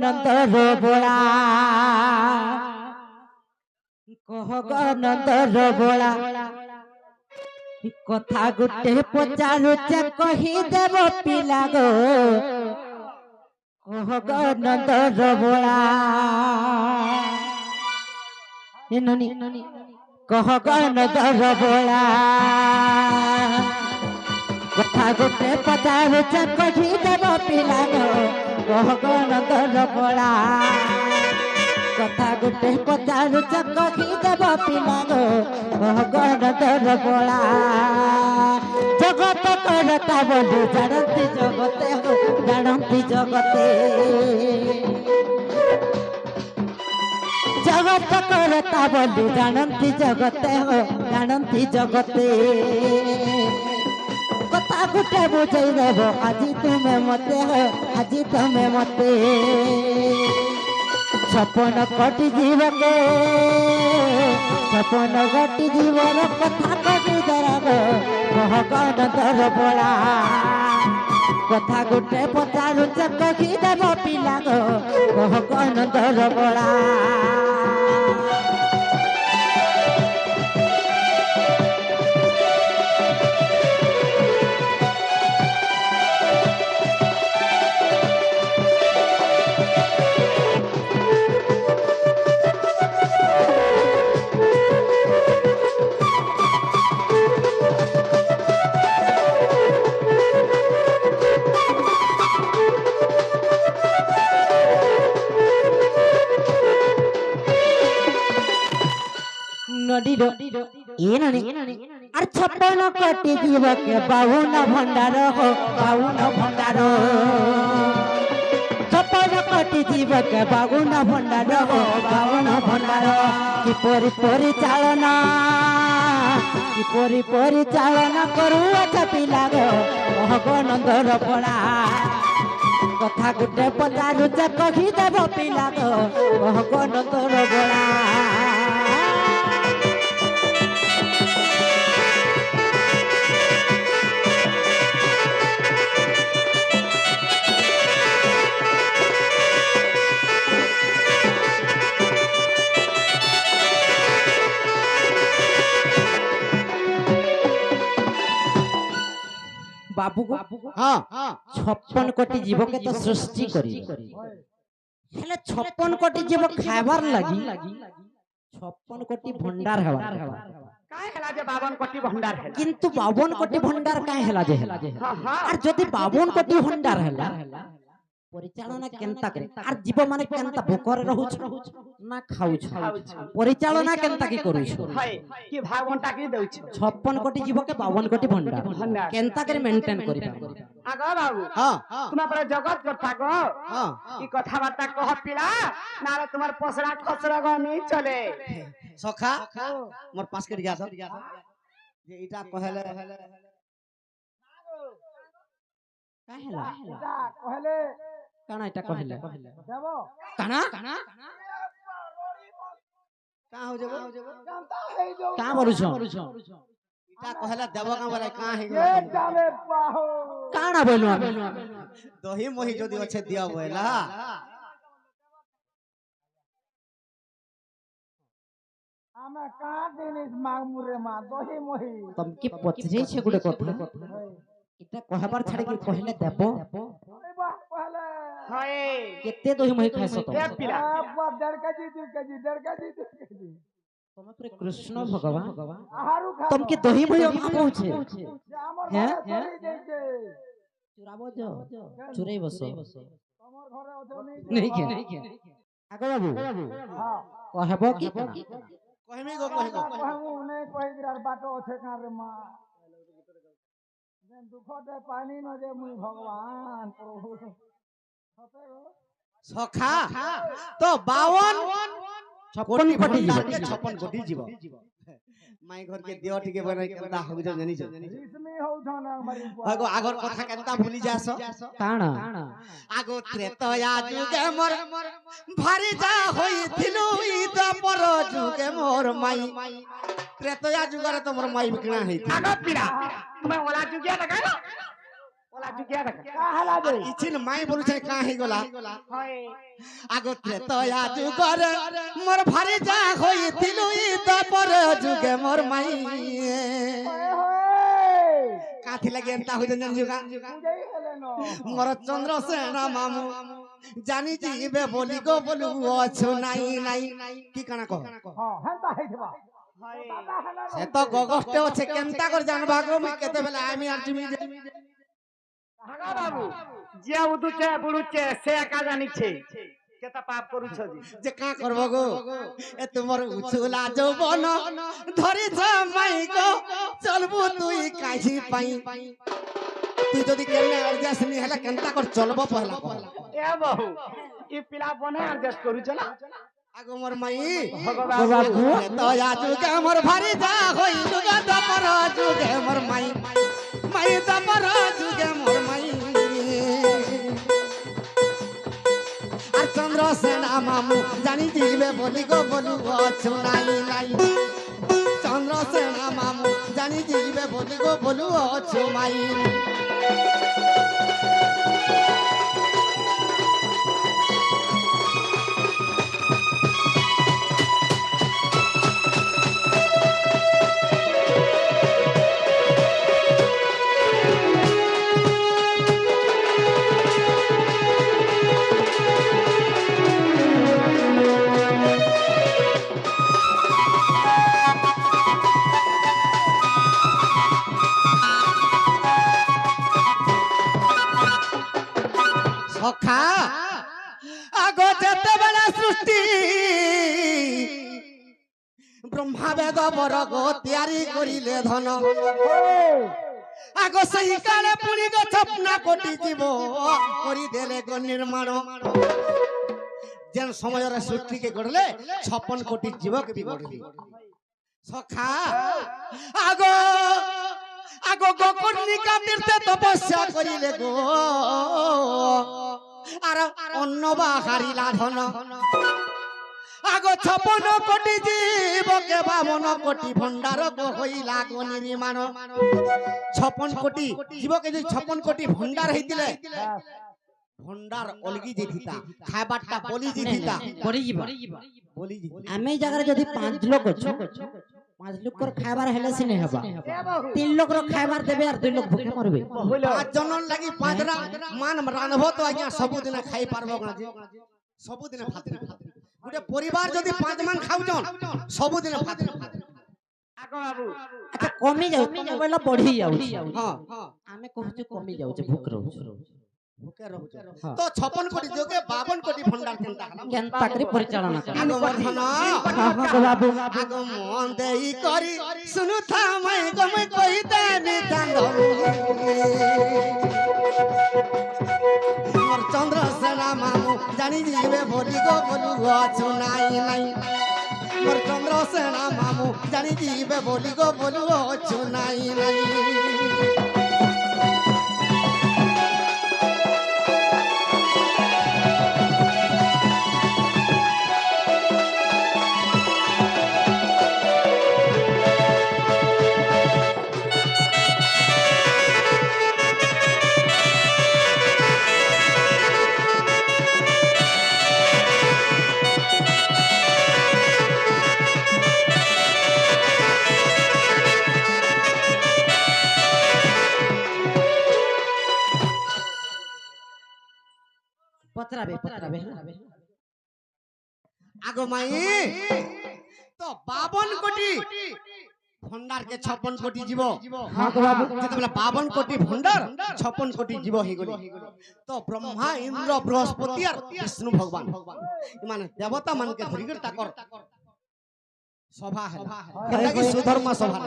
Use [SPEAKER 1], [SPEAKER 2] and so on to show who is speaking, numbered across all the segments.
[SPEAKER 1] নন্দর বোলা কহ নন্দর বোলা কথা গুটে পচারুছে কহি দেব পিলা গো কহ নন্দর বোলা কহ নন্দর বোলা কথা গুটে পচারুছে কহি দেব পিলা গো কহ নন্দর বোলা কথা গুটে পচারুছে কহি দেব পিলা গো কহ নন্দর বোলা জগত করতা বলি জানতি জগতে জানতি জগতে জগত করতা বলি জানতি জগতে জানতি জগতে কথা গুটে বুঝাই দেব আজি তুমি মতে আজি তুমি মতে সপন কটি জীবকে সপন কটি জীবন কথা কটি দেব কহ নন্দর বোলা কথা গুটে পচারুছে কহি দেব পিলা গো কহ নন্দর বোলা আর ছপন কোটি জীবকে বাউন ভণ্ডার হো বাউন ভণ্ডার ছপন কোটি জীবকে বাউন ভণ্ডার হো বাউন ভণ্ডার কিপরি পরিচালনা কিপরি পরিচালনা করুছ পিলা গো কহ নন্দর বোলা কথা গুটে পচারুছে কহি দেব পিলা গো কহ নন্দর বোলা बाबू को हाँ 56 कोटी जीव के तो सृष्टि करी हेले 56 कोटी जीव खाइबार लगी 56 कोटी भंडार हवा
[SPEAKER 2] काय हला जे 52 कोटी भंडार है
[SPEAKER 1] किंतु 52 कोटी भंडार काय हला जे और जदी 52 कोटी भंडार हला परिचालना केनता करे और जीव माने केनता भूखरे रहउछ ना खाउछ परिचालना केनता की करूछ
[SPEAKER 2] हाय की भागवंता की देउछ
[SPEAKER 1] 56 कोटी जीव के 52 कोटी भंडार केनता करे मेंटेन करिबा
[SPEAKER 2] आगा बाबू
[SPEAKER 1] हां
[SPEAKER 2] तुम पर जगत कथा को हां ई कथा बार्ता कह पिला नारे तुम्हार पसरा खसरा ग नहीं चले
[SPEAKER 1] सखा मोर पास कर गया जे इटा कहले काहेला
[SPEAKER 2] इटा कहले
[SPEAKER 1] काना इटा कहले
[SPEAKER 2] देबो
[SPEAKER 1] काना काना का हो जबो
[SPEAKER 2] जानता है जो
[SPEAKER 1] का बोलुछ इटा कहले देबो का बोले का है
[SPEAKER 2] ये जाने पाहो
[SPEAKER 1] काना बोलु
[SPEAKER 3] दही मोही जदी अच्छे दिया बोला
[SPEAKER 2] आमे का दिन इस मांग मुरे मा दही मोही
[SPEAKER 1] तुम की पचरे छे गुडे कथा इटा कहबार छाड़ी के कहले देबो
[SPEAKER 2] पहले हाय
[SPEAKER 1] केते दही मोही खाइस तो
[SPEAKER 2] ए पिला बाप 1.5 केजी
[SPEAKER 1] तुम पर कृष्ण भगवान
[SPEAKER 2] आहारू खा
[SPEAKER 1] तुम के दही मोही अभाव छे हैं चुराबो जो चुराई बसो
[SPEAKER 2] तमर घरे अथो
[SPEAKER 1] नहीं के आगे बाबू हां कहबो की
[SPEAKER 3] कहमी गो कहगो
[SPEAKER 2] कहमु नै कहि दिरार बाटो अछे का रे मा जेन दुखते पानी न जे मुई भगवान प्रभु
[SPEAKER 3] सखा तो 52
[SPEAKER 1] 56 कोटी जीव
[SPEAKER 3] 56 कोटी जीव माई घर के देव ठीक बने केनता हो जो जानि छ
[SPEAKER 2] इसमें हो थाना हमारी
[SPEAKER 3] आगो आगर कथा केनता भूली जास
[SPEAKER 1] काना
[SPEAKER 3] आगो त्रेतया जुगे मोर भारी जा होइथिलु ई दपर जुगे मोर माई त्रेतया जुगरे तो मोर माई बिकना है
[SPEAKER 2] आगा पिरा तुम्हें ओला जुगिया लगा ওলা জুগিয়া দেখা কাহালা দে
[SPEAKER 3] ইছিন মাই বলছে কা হে গলা
[SPEAKER 2] হয়
[SPEAKER 3] আগো ত্রেতয়া যুগরে মোর ভারি যা হইছিল ই দ্বাপর যুগে মোর মাই কাথি লাগে এন্তা হইতেন জানি যুগা
[SPEAKER 2] বুঝাই হলে ন
[SPEAKER 3] মোর চন্দ্রসেন মামু জানি জিবে বলি গো বলু অছো নাই নাই কি কানা কহ
[SPEAKER 2] হ্যাঁ হেনতা হইবা হয়
[SPEAKER 3] সে তো গগস্তে আছে কেনতা করে জানবা গো মুই কেতে বেলা আমি আর তুমি
[SPEAKER 2] হাগা বাবু জিয়া উদুছে বুড়ুছে সে একা জানিছে কেতা পাপ করুছ জি
[SPEAKER 3] যে কা করব গো এ তোমার উচুলা যৌবন ধরিছ মাই গো চলবো তুই কাহি পাই তুই যদি কেনে অর্জাস নি হেলা কেনতা কর চলবো পহলা পহলা
[SPEAKER 2] এ বহু ই পিলা বনে অ্যাডজাস্ট করুছ না
[SPEAKER 3] আগো মোর মাই
[SPEAKER 2] ভগবান
[SPEAKER 3] তো আজুকে মোর ভারি যা হইল গো দপর যুগে মোর মাই মাই দপর যুগে মোর মাই আর চন্দ্রসেনা মামু জানি দিবে বলি গো বলু অছো নাই নাই চন্দ্রসেনা মামু জানি দিবে বলি গো বলু অছো মাই সখা আগো যেতেবেলা সৃষ্টি ব্রহ্মা বেদ বরগ তিয়ারি করিলে ধন আগো সেই কালে পুরি গো স্বপ্না কোটি জীব করিদেলে গো নির্মাণ যেন সময়ের সৃষ্টিকে গড়লে 56 কোটি জীবকে বি গড়লি সখা আগো আগো গোকর্ণিকা তীর্থে তপস্যা করিলে গো আর অন্য বা হারিলা ধন আগো 56 কোটি জীবকে 52 কোটি ভণ্ডার গো হইলা গো নির্মাণ 56 কোটি জীবকে যদি 56 কোটি ভণ্ডার হইতিলে ভণ্ডার অলগি যেতিতা খাইবারটা বলি যেতিতা
[SPEAKER 1] পড়ি ଯିବ
[SPEAKER 3] বলি যেতিতা
[SPEAKER 1] ଆମେ এই জায়গাରେ যদি 5 লোক অଛୁ 5 লোকর খাইবার হেলে সিনে হবা 3 লোকর খাইবার দেবে আর 2 লোক ভুকে মরবে
[SPEAKER 3] 5 জনর লাগি 5 মান রানবো তো আজ্ঞা ସବୁদিন খাই পারবো না যে ସବୁদিন ভাত গুটে পরিবার যদি 5 মান খাউছন ସବୁদিন ভাত
[SPEAKER 2] আগো বাবু
[SPEAKER 1] আচ্ছা কমি যাও তুমি বলা বଢি যাଉଛି
[SPEAKER 3] হ্যাঁ
[SPEAKER 1] ଆମେ କହୁଛୁ କମି ଯାଉଛି ଭୁକ ରହୁଛୁ
[SPEAKER 3] ভুকে রহুছ তো 56 কোটি যোগে 52 কোটি ভণ্ডার কেনতা হলা
[SPEAKER 1] କେନ୍ତା କରି ପରିଚାଳନା କର
[SPEAKER 3] আগো বর্ধন
[SPEAKER 1] বাবু
[SPEAKER 3] আগো মন দেই করি শুনু থামাই গমে কইতে নি চাঁদ মোর চন্দ্রসেনা মামু জানি দিবে বলি গো বলু অছো নাই নাই মোর চন্দ্রসেনা মামু জানি দিবে বলি গো বলু অছো নাই নাই
[SPEAKER 1] ପଚରାବେ ପଚରାବେ ହେଲା
[SPEAKER 3] আগো মাই তো 52 কোটি ভণ্ডার কে 56 কোটি জীব
[SPEAKER 1] হ্যাঁ গো বাবু
[SPEAKER 3] যেতবেলা 52 কোটি ভণ্ডার 56 কোটি জীব হই গলি তো ব্রহ্মা ইন্দ্র বৃহস্পতি আর বিষ্ণু ভগবান মানে দেবতা মানকে ধরি করে তাকর সভা হেলা লাগি সুধর্ম সভা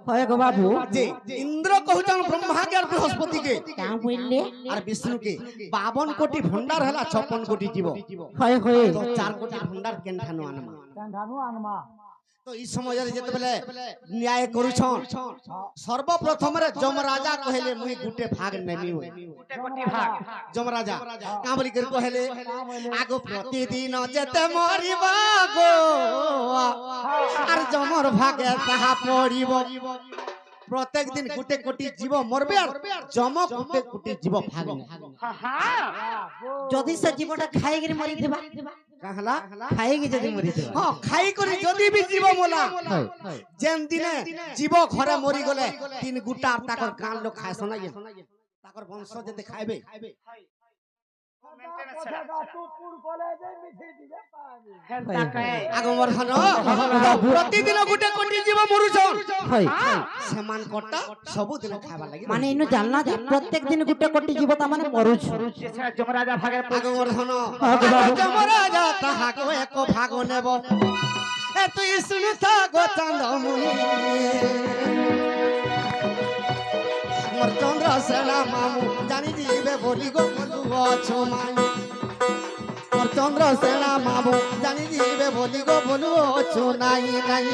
[SPEAKER 1] হয় গো বাবু
[SPEAKER 3] যে ইন্দ্র কহুচন ব্রহ্মা কে আর বৃহস্পতি কে
[SPEAKER 1] কা বললে
[SPEAKER 3] আর বিষ্ণু কে 52 কোটি ভণ্ডার হেলা 56 কোটি জীব
[SPEAKER 1] হয় হয়
[SPEAKER 3] তো 4 কোটি ভণ্ডার কেনঠানো আনমা
[SPEAKER 2] কান্ধানু আনমা
[SPEAKER 3] তো এই সময়ের যেতবেলে ন্যায় করুছন সর্বপ্রথমরে যমরাজা কহেলে মুই গুটে ভাগ নেমি হই
[SPEAKER 2] গুটে কোটি ভাগ
[SPEAKER 3] যমরাজা কা বলি করে কহেলে আগো প্রতিদিন যেতে মরিবা গো আর যমর ভাগে তাহা পড়িব প্রত্যেক দিন গুটে কোটি জীব মরবে আর জমক গুটে কোটি জীব ভাগবে
[SPEAKER 1] যদি সে জীবটা খাইকি মরিথিবা
[SPEAKER 3] কাহলা
[SPEAKER 1] খাইকি যদি মরিথিবা
[SPEAKER 3] হ্যাঁ খাই করে যদি বি জীব মোলা যেন দিনে জীব ঘরে মরি গলে তিন গুটা আর তাকর গান লোক খায় শোনা তাকর বংশ যদি খাইবে আগমর ধন প্রতিদিন গুটে কোটি জীব মরুছন সেমান কটা সবু দিন খাবার লাগি
[SPEAKER 1] মানে ইনু জাননা যে প্রত্যেক দিন গুটে কোটি জীব তা মানে মরুছ
[SPEAKER 2] যমরাজা ভাগের
[SPEAKER 3] আগমর ধন যমরাজা তাহাকে এক ভাগ নেব এ তুই শুনু থাক চাঁদমুনি মোর চন্দ্র সেনা মামু জানি দিবে বলি গো বলু মাই মোর চন্দ্র সেনা মামু জানি দিবে বলি গো বলু নাই নাই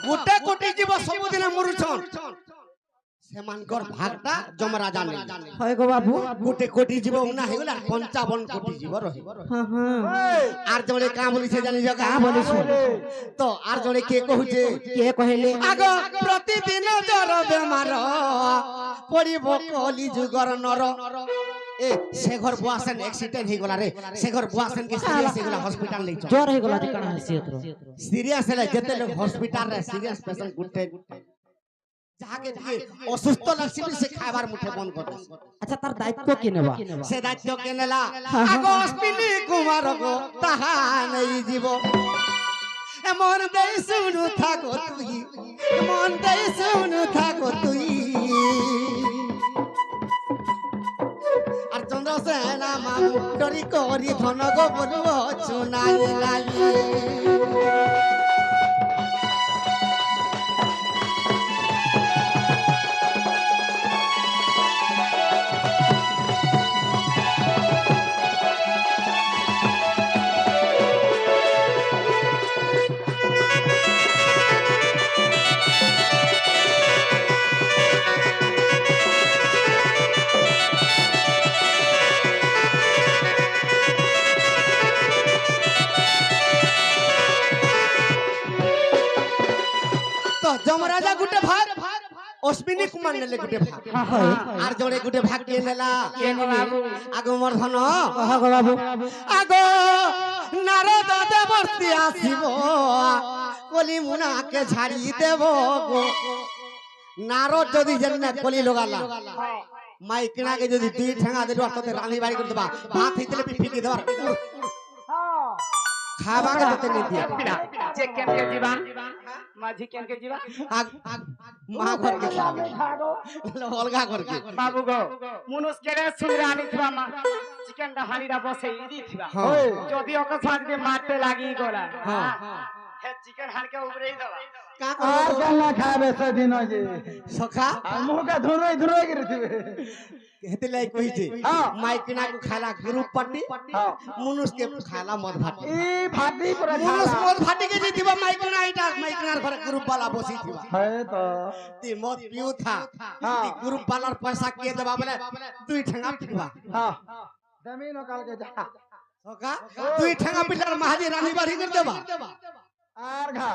[SPEAKER 3] গোটে কোটি জীব ସବୁଦିନ মরুছন সেমানকর ভাগটা যমরাজা নেই
[SPEAKER 1] হয় গো বাবু
[SPEAKER 3] গোটে কোটি জীব উনা হেগলা 55 কোটি জীব রহিব
[SPEAKER 1] হ্যাঁ হ্যাঁ
[SPEAKER 3] আর জনে কা বলিছে জানি কা
[SPEAKER 1] বলিছে
[SPEAKER 3] তো আর জনে কে কহুছে
[SPEAKER 1] কে কহিলে
[SPEAKER 3] আগ প্রতিদিন জর বেমার পড়িব কলি যুগর নর এ সে ঘর বুয়াসেন অ্যাক্সিডেন্ট হই গলা রে সে ঘর বুয়াসেন কে সিরিয়াস হই গলা হসপিটাল নেই
[SPEAKER 1] জ্বর হই গলা কানা হাসিয়ত
[SPEAKER 3] সিরিয়াস হলে যেতে লোক হসপিটাল রে সিরিয়াস পেশেন্ট গুটে যাকে দিয়ে অসুস্থ লাগছে সে খাবার মুঠে বন্ধ করে
[SPEAKER 1] আচ্ছা তার দায়িত্ব কি নেবা
[SPEAKER 3] সে দায়িত্ব কে নেলা আগ অশ্বিনী কুমার গো তাহা নেই জীব এমন দেই শুনু থাকো তুই এমন দেই শুনু থাকো তুই আর চন্দ্রসেনা মামু ডরি করি ধন গো বলু চুনাই লাগি যমরাজা গুটে ভাগ অশ্বিনী কুমার নেলে গুটে ভাগ আর জোড়ে গুটে ভাগ কে নেলা আগমর ধন
[SPEAKER 1] গো বাবু
[SPEAKER 3] আগ নারদ দেবর্ষি আসিব কলি মুনাকে ঝাড়ি দেব গো নারদ যদি জেনে কলি লগালা মাই কিনাকে যদি দুই ঠেঙা দেব তোতে রানী বাড়ি করে দেবা ভাত হইতলে ফিকি দেবার খাবাকে তোতে নি দিয়া
[SPEAKER 2] যে কেনকে জীবা মাঝি কেনকে জীবা
[SPEAKER 3] মা ঘর কে অলগা ঘর কে
[SPEAKER 2] বাবু গো মনুষ কেড়ে সুরে আনি থিবা মা চিকেনটা হাড়িটা বসে ইদি থিবা যদি ওকে সাথে মারতে লাগি গলা হ্যাঁ হে চিকেন হাড়কে উপরেই দেবা
[SPEAKER 3] কা
[SPEAKER 4] আর গালা খাবে সেদিন যে
[SPEAKER 3] সখা
[SPEAKER 4] মুখা ধুরই ধুরই করে দিবে
[SPEAKER 3] कहते लाई कहिजे माई किना को खाला ग्रुप पार्टी मनुष के खाला मद भाटी
[SPEAKER 4] ई भाटी पूरा
[SPEAKER 3] मनुष मद भाटी के जे दिबा माई किना इटा माई किनार घर ग्रुप वाला बसी थिबा
[SPEAKER 4] है तो
[SPEAKER 3] ती मद पिउ था ती ग्रुप वाला पैसा के देबा बोले दुई ठंगा पिबा
[SPEAKER 4] हां जमीन काल के जा
[SPEAKER 3] सका दुई ठंगा पिटर महाजी रानी बारी कर देबा
[SPEAKER 4] आर घा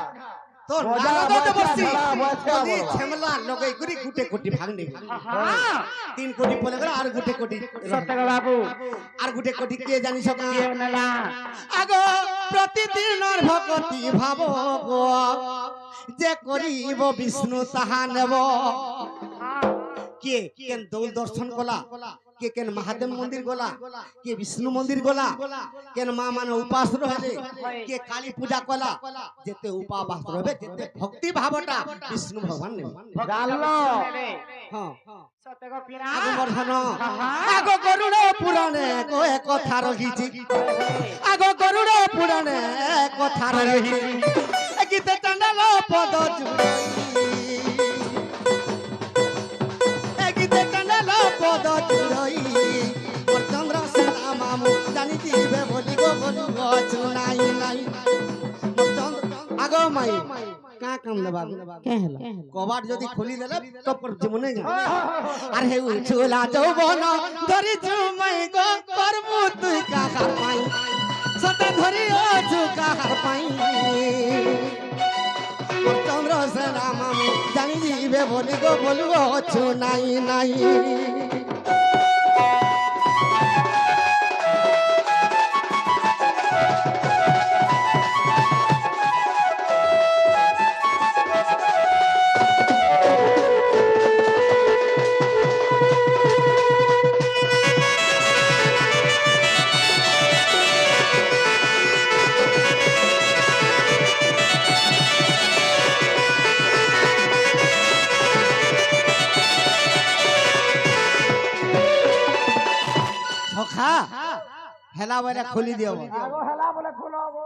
[SPEAKER 3] तो नारद देवर्षि যদি ছেমলা লগই গুরি গুটে কোটি ভাগনি তিন কোটি পলে গলা আর গুটে কোটি
[SPEAKER 2] সত্যক বাবু
[SPEAKER 3] আর গুটে কোটি কে জানি সকা
[SPEAKER 2] কে নেলা
[SPEAKER 3] আগ প্রতিদিনর ভক্তি ভাব গো যে করিব বিষ্ণু তাহা নেব কে কেন দৌল দর্শন কলা কে কেন মহাদেব মন্দির গলা কে বিষ্ণু মন্দির গলা কেন মা মানে উপাস রহে কে কালী পূজা কলা যেতে উপাবাস রহে যেতে ভক্তি ভাবটা বিষ্ণু ভগবান নেব
[SPEAKER 4] জানলো
[SPEAKER 3] হ্যাঁ
[SPEAKER 2] সত্যক পিরা
[SPEAKER 3] আগমর ধন আগ গরুড় পুরাণে কয়ে কথা রহিছি আগ গরুড় পুরাণে কথা রহিছি গীতে চণ্ডাল পদ জুড়াই আগো মাই কা কাম দেবা
[SPEAKER 1] কে হেলা
[SPEAKER 3] কবাট যদি খুলি দেলে টপ করে জীবনে যা আর হে উছলা যৌবন ধরি চুমাই গো করমু তুই কাহার পাই সতে ধরি ও চু কাহার পাই চন্দ্র সেনা মামি জানি দিবে বলি গো বলবো অছু নাই নাই সখা হেলা বাইরে খুলি দিও
[SPEAKER 4] আগো হেলা বলে খোলো গো